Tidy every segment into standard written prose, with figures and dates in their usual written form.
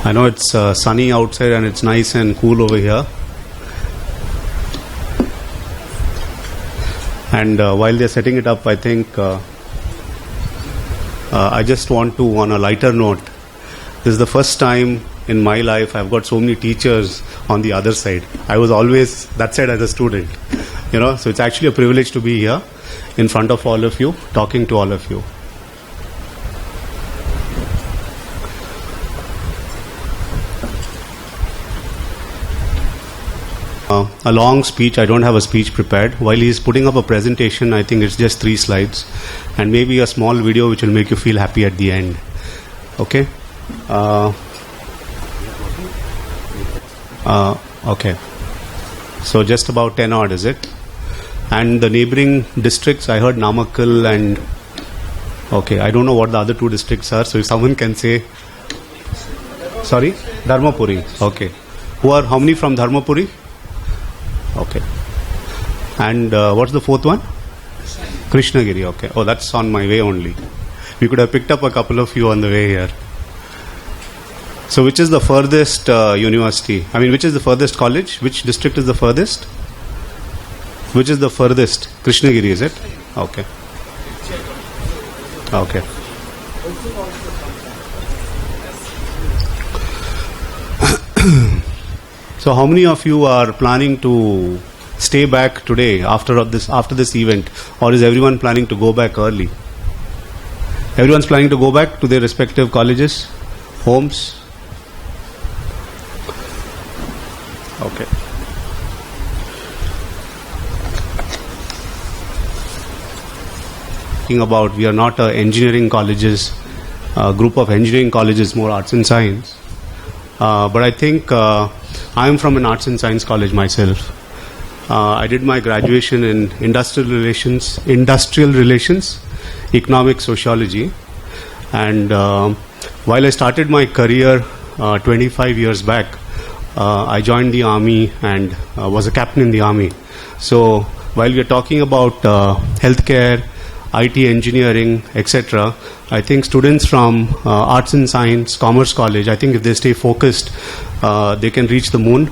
I know it's sunny outside and it's nice and cool over here. And while they're setting it up, I think I just want to, on a lighter note, this is the first time in my life I've got so many teachers on the other side. I was always that side as a student, so it's actually a privilege to be here in front of all of you, talking to all of you. A long speech, I don't have a speech prepared. While he's putting up a presentation, I think it's just 3 slides and maybe a small video which will make you feel happy at the end. Okay? Okay. So just about 10 odd, is it? And the neighboring districts, I heard Namakkal and... Okay, I don't know what the other 2 districts are, so if someone can say... Sorry? Dharmapuri. Okay. How many from Dharmapuri? Okay. And what's the 4th one? Krishnagiri. Okay. Oh, that's on my way only. We could have picked up a couple of you on the way here. So which is the furthest university? I mean, which is the furthest college? Which district is the furthest? Which is the furthest? Krishnagiri, is it? Okay. Okay. So how many of you are planning to stay back today after this event, or is everyone planning to go back early? Everyone's planning to go back to their respective colleges, homes? Okay. Thinking about, we are not a engineering colleges, group of engineering colleges, more arts and science. But I think I am from an arts and science college myself. I did my graduation in industrial relations, economic sociology, and while I started my career 25 years back, I joined the army and was a captain in the army. So while we are talking about healthcare, IT engineering, etc., I think students from arts and science, commerce college, I think if they stay focused, they can reach the moon.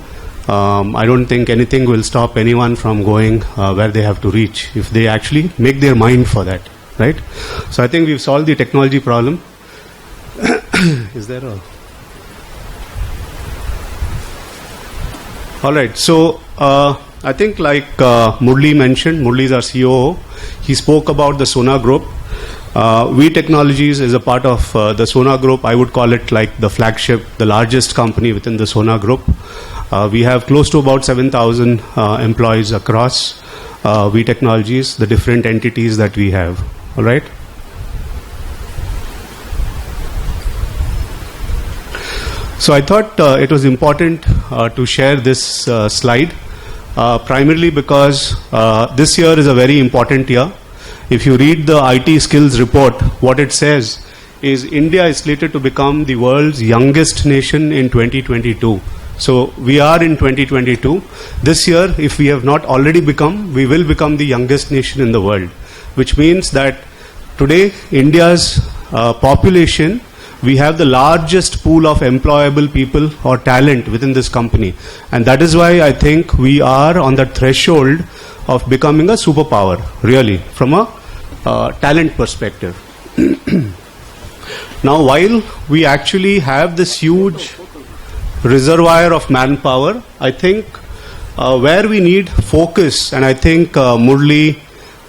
I don't think anything will stop anyone from going where they have to reach if they actually make their mind for that, right? So I think we've solved the technology problem. Is there a... All right, so I think like Murli mentioned, Murli is our COO. He spoke about the Sona Group. Vee Technologies is a part of the Sona Group. I would call it like the flagship, the largest company within the Sona Group. We have close to about 7,000 employees across Vee Technologies, the different entities that we have. All right. So I thought it was important to share this slide, primarily because this year is a very important year. If you read the IT skills report, what it says is India is slated to become the world's youngest nation in 2022. So we are in 2022. This year, if we have not already become, we will become the youngest nation in the world, which means that today India's population, we have the largest pool of employable people or talent within this company. And that is why I think we are on the threshold of becoming a superpower, really, from a talent perspective. Now, while we actually have this huge reservoir of manpower, I think where we need focus, and I think Murli,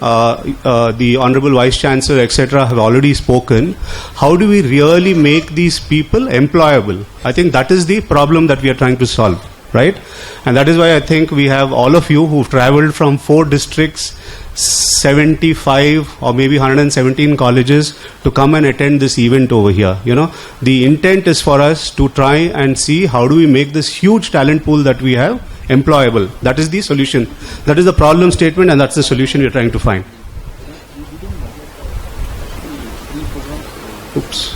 the Honorable Vice Chancellor, etc., have already spoken, how do we really make these people employable? I think that is the problem that we are trying to solve, right? And that is why I think we have all of you who've traveled from 4 districts, 75 or maybe 117 colleges to come and attend this event over here. The intent is for us to try and see how do we make this huge talent pool that we have employable. That is the solution. That is the problem statement, and that's the solution we're trying to find. Oops.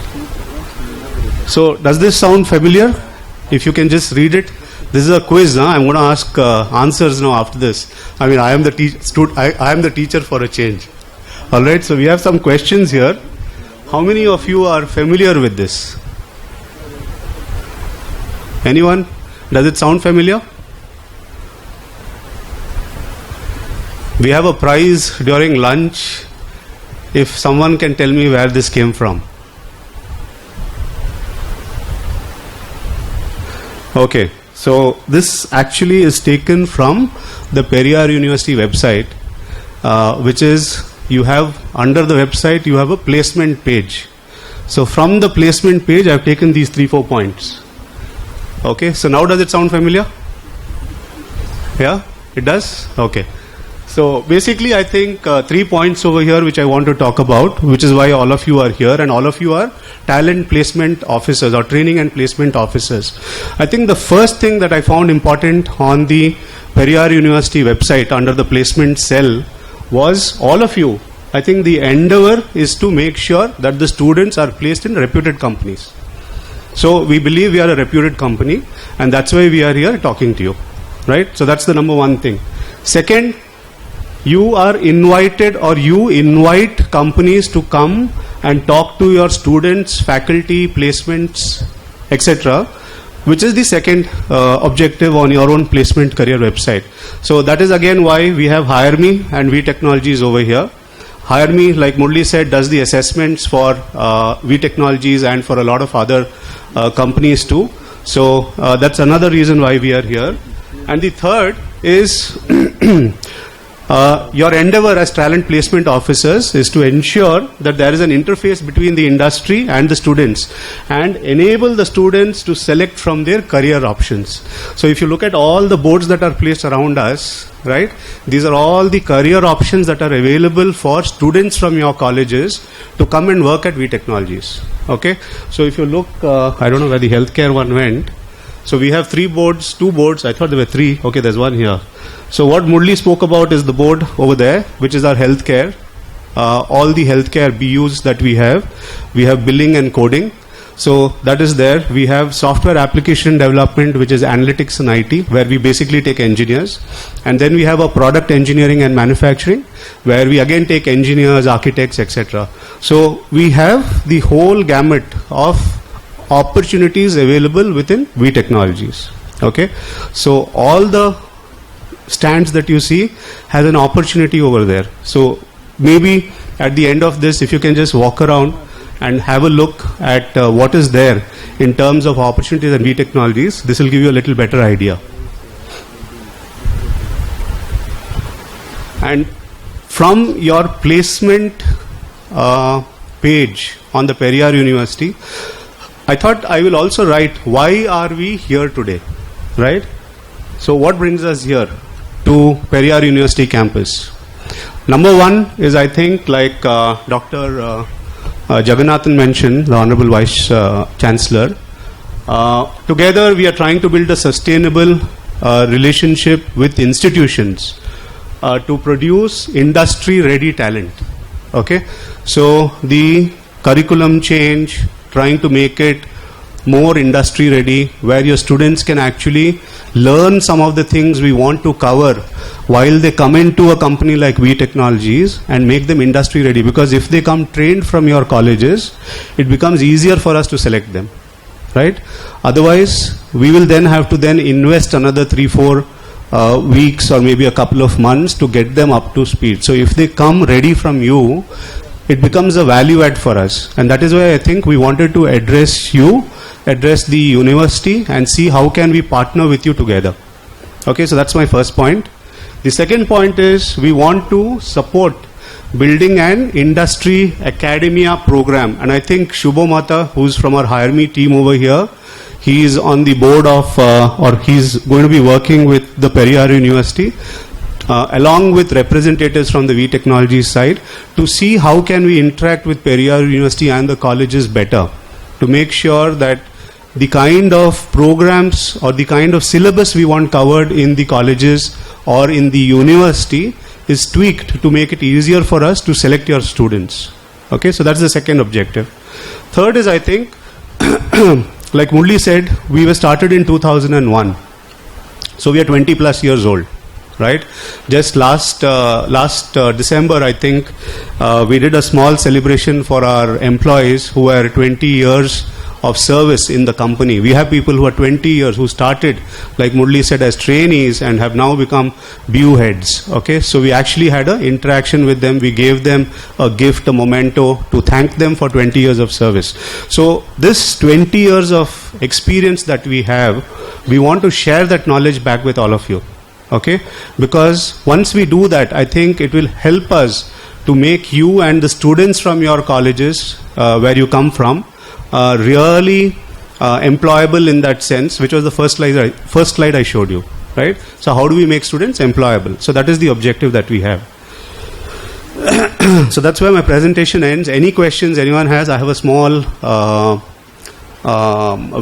So does this sound familiar? If you can just read it. This is a quiz. I'm going to ask answers now after this. I mean, I am the teacher for a change. All right. So we have some questions here. How many of you are familiar with this? Anyone? Does it sound familiar? We have a prize during lunch if someone can tell me where this came from. Okay, so this actually is taken from the Periyar University website, which is, you have under the website, you have a placement page. So from the placement page, I have taken these 3-4 points. Okay, so now does it sound familiar? Yeah, it does? Okay. So basically, I think 3 points over here which I want to talk about, which is why all of you are here, and all of you are talent placement officers or training and placement officers. I think the first thing that I found important on the Periyar University website under the placement cell was all of you. I think the endeavor is to make sure that the students are placed in reputed companies. So we believe we are a reputed company, and that's why we are here talking to you, right? So that's the number one thing. Second, you are invited, or you invite companies to come and talk to your students, faculty, placements, etc., which is the second objective on your own placement career website. So that is again why we have HireMee and Vee Technologies over here. HireMee, like Murli said, does the assessments for Vee Technologies and for a lot of other companies too. So that's another reason why we are here. And the third is your endeavor as talent placement officers is to ensure that there is an interface between the industry and the students and enable the students to select from their career options. So if you look at all the boards that are placed around us, right, these are all the career options that are available for students from your colleges to come and work at Vee Technologies. Okay, so if you look, I don't know where the healthcare one went. So we have 2 boards. I thought there were 3. Okay, there's one here. So what Murli spoke about is the board over there, which is our healthcare. All the healthcare BUs that we have billing and coding. So that is there. We have software application development, which is analytics and IT, where we basically take engineers. And then we have a product engineering and manufacturing, where we again take engineers, architects, etc. So we have the whole gamut of opportunities available within Vee Technologies. Okay, so all the stands that you see has an opportunity over there. So maybe at the end of this, if you can just walk around and have a look at what is there in terms of opportunities and Vee Technologies, this will give you a little better idea. And from your placement page on the Periyar University, I thought I will also write, why are we here today, right? So what brings us here to Periyar University campus? Number one is, I think, like Dr. Jagannathan mentioned, the Honorable Vice Chancellor, together we are trying to build a sustainable relationship with institutions to produce industry-ready talent. Okay, so the curriculum change, trying to make it more industry ready, where your students can actually learn some of the things we want to cover while they come into a company like Vee Technologies and make them industry ready. Because if they come trained from your colleges, it becomes easier for us to select them, right? Otherwise, we will then have to then invest another 3-4 weeks or maybe a couple of months to get them up to speed. So if they come ready from you, it becomes a value add for us. And that is why I think we wanted to address the university and see how can we partner with you together. Okay, so that's my first point. The second point is, we want to support building an industry academia program. And I think Shubho Mata, who's from our HireMee team over here, he is on the board of, or he's going to be working with the Periyar University, along with representatives from the Vee Technologies side, to see how can we interact with Periyar University and the colleges better, to make sure that the kind of programs or the kind of syllabus we want covered in the colleges or in the university is tweaked to make it easier for us to select your students. Okay, so that's the second objective. Third is, I think, like Murli said, we were started in 2001. So we are 20 plus years old. Right? Just last December, I think, we did a small celebration for our employees who were 20 years of service in the company. We have people who are 20 years who started, like Murli said, as trainees and have now become BU heads. Okay, so we actually had an interaction with them. We gave them a gift, a memento, to thank them for 20 years of service. So this 20 years of experience that we have, we want to share that knowledge back with all of you. Okay, because once we do that, I think it will help us to make you and the students from your colleges where you come from really employable in that sense, which was the first slide I showed you, right? So how do we make students employable? So that is the objective that we have. So that's where my presentation ends. Any questions anyone has? I have a small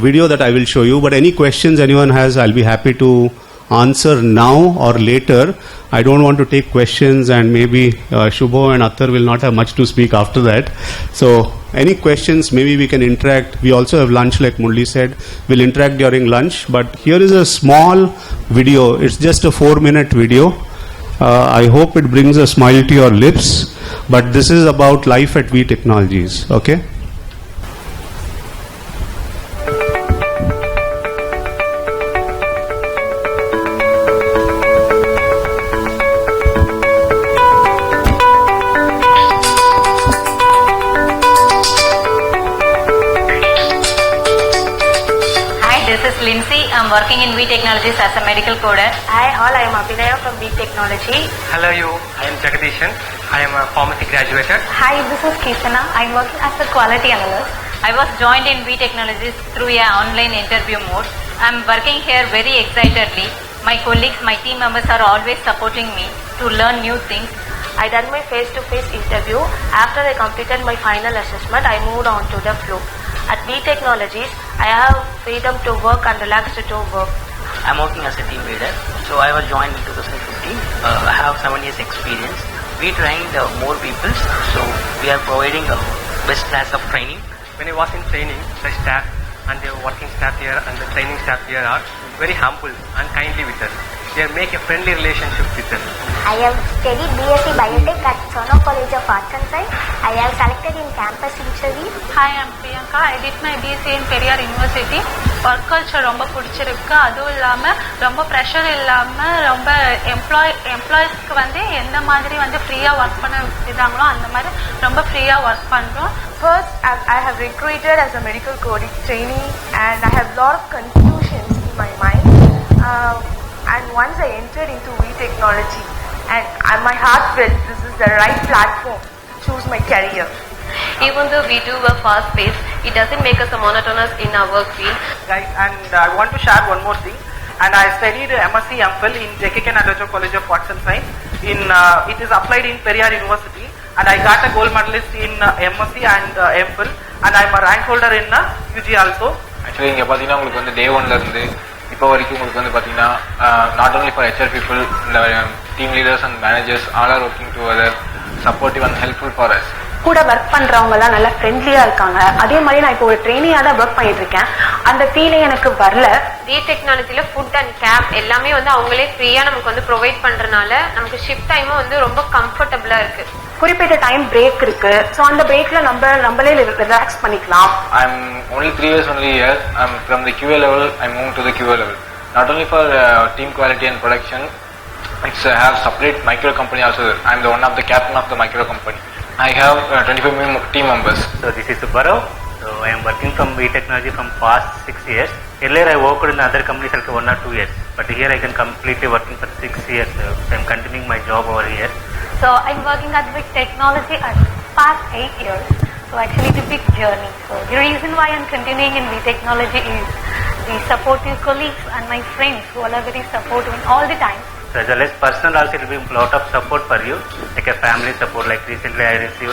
video that I will show you, but any questions anyone has, I'll be happy to answer now or later. I don't want to take questions, and maybe Shubho and Attar will not have much to speak after that. So any questions, maybe we can interact. We also have lunch, like Murli said. We'll interact during lunch. But here is a small video. It's just a 4-minute video. I hope it brings a smile to your lips. But this is about life at Vee Technologies. Okay? I'm working in Vee Technologies as a medical coder. Hi all, I am Abhinaya from Vee Technology. Hello you, I am Jagadishan. I am a pharmacy graduated. Hi, this is Kirtana. I am working as a quality analyst. I was joined in Vee Technologies through an online interview mode. I am working here very excitedly. My colleagues, my team members are always supporting me to learn new things. I done my face-to-face interview. After I completed my final assessment, I moved on to the flow. At Vee Technologies, I have freedom to work and relaxed to work. I'm working as a team leader. So I was joined in 2015. I have 7 years experience. We trained more people. So we are providing a best class of training. When I was in training, the staff and the working staff here and the training staff here are very humble and kindly with us. They make a friendly relationship with us. I have studied BSc Biotech at Sono College of Arts and Science. I have selected in campus interview. Hi, I'm Priyanka. I did my BSc in Periyar University. Work culture ரொம்ப பிடிச்சிருக்கு. அதுவும் இல்லாமல் ரொம்ப pressure இல்லாமல் ரொம்ப எம்ப்ளாயிஸ்க்கு வந்து எந்த மாதிரி வந்து ஃப்ரீயாக ஒர்க் பண்ண விடுறாங்களோ அந்த மாதிரி ரொம்ப ஃப்ரீயாக ஒர்க் பண்ணுறோம். First, I have recruited as a medical coding trainee and I have a lot of confusions in my mind. And once I entered into Vee Technology, and my heart felt this is the right platform to choose my career. Even though we do a fast pace, it doesn't make us monotonous in our work field. Guys, and I want to share one more thing. And I studied MSc MPhil in JKK Nagaraj College of Arts and Science. It is applied in Periyar University, and I got a gold medalist in MSc and MPhil, and I am a rank holder in UG also. Actually, இங்க பாத்தீங்கன்னா உங்களுக்கு வந்து day 1ல இருந்து இப்போ வரைக்கும் உங்களுக்கு வந்து பாத்தீங்கன்னா not only for HR people, the team leaders and managers all are working together, supportive and helpful for us. கூட ஒர்க் பண்றவங்க எல்லாம் நல்லா ஃப்ரெண்ட்லியா இருக்காங்க. அதே மாதிரி நான் இப்போ ஒரு ட்ரெயினியா தான் ஒர்க் பண்ணிட்டு இருக்கேன். அந்த ஃபீலே எனக்கு வரல. Vee டெக்னாலஜில ஃபுட் அண்ட் கேப் எல்லாமே வந்து அவங்களே ஃப்ரீயா நமக்கு வந்து ப்ரொவைட் பண்றனால நமக்கு ஷிஃப்ட் டைமும் வந்து ரொம்ப கம்ஃபர்டபுளா இருக்கு. குறிப்பிட்ட டைம் பிரேக் இருக்கு. சோ அந்த பிரேக்ல நம்மளே ரிலாக்ஸ் பண்ணிக்கலாம். I'm only 3 years only here. I'm from the QA level. I moved to the QA level. Not only for team quality and production, it's have separate micro company also. I'm the one of the captain of the micro company. I have 25 team members. So this is Barav. So I am working from Vee Technology from past 6 years. Earlier I worked in other companies like 1 or 2 years, but here I can completely working for 6 years. So I am continuing my job over here. So I'm working at Vee Technology at past 8 years. So actually it's a big journey. So the reason why I'm continuing in Vee Technology is the supportive colleagues and my friends who are very supportive all the time. So as well as personal also, it will be a lot of support for you, like a family support. Like recently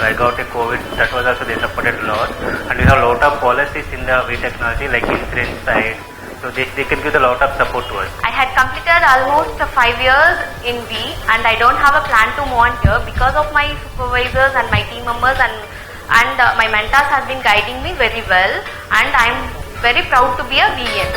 I got a COVID, that was also they supported a lot. And we have a lot of policies in the Vee Technology, like insurance side. So they can give a lot of support to us. I had completed almost 5 years in Vee, and I don't have a plan to move on here because of my supervisors and my team members and my mentors have been guiding me very well, and I'm very proud to be a VN.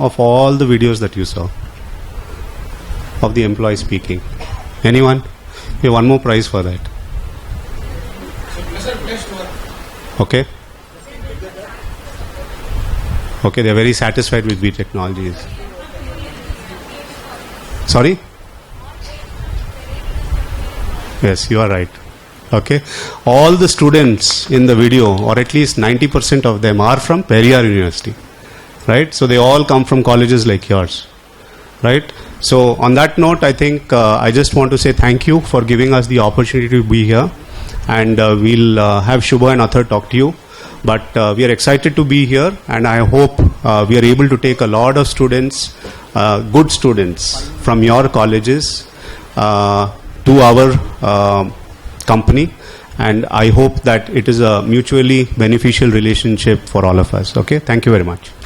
of all the videos that you saw of the employee speaking? Anyone? We have one more prize for that. Okay. Okay, they are very satisfied with Vee Technologies. Sorry? Yes, you are right. Okay. All the students in the video, or at least 90% of them, are from Periyar University. Right? So they all come from colleges like yours. Right? So on that note, I think I just want to say thank you for giving us the opportunity to be here. And we'll have Shubha and Athar talk to you. But we are excited to be here, and I hope we are able to take a lot of students, good students from your colleges to our company, and I hope that it is a mutually beneficial relationship for all of us. Okay, thank you very much.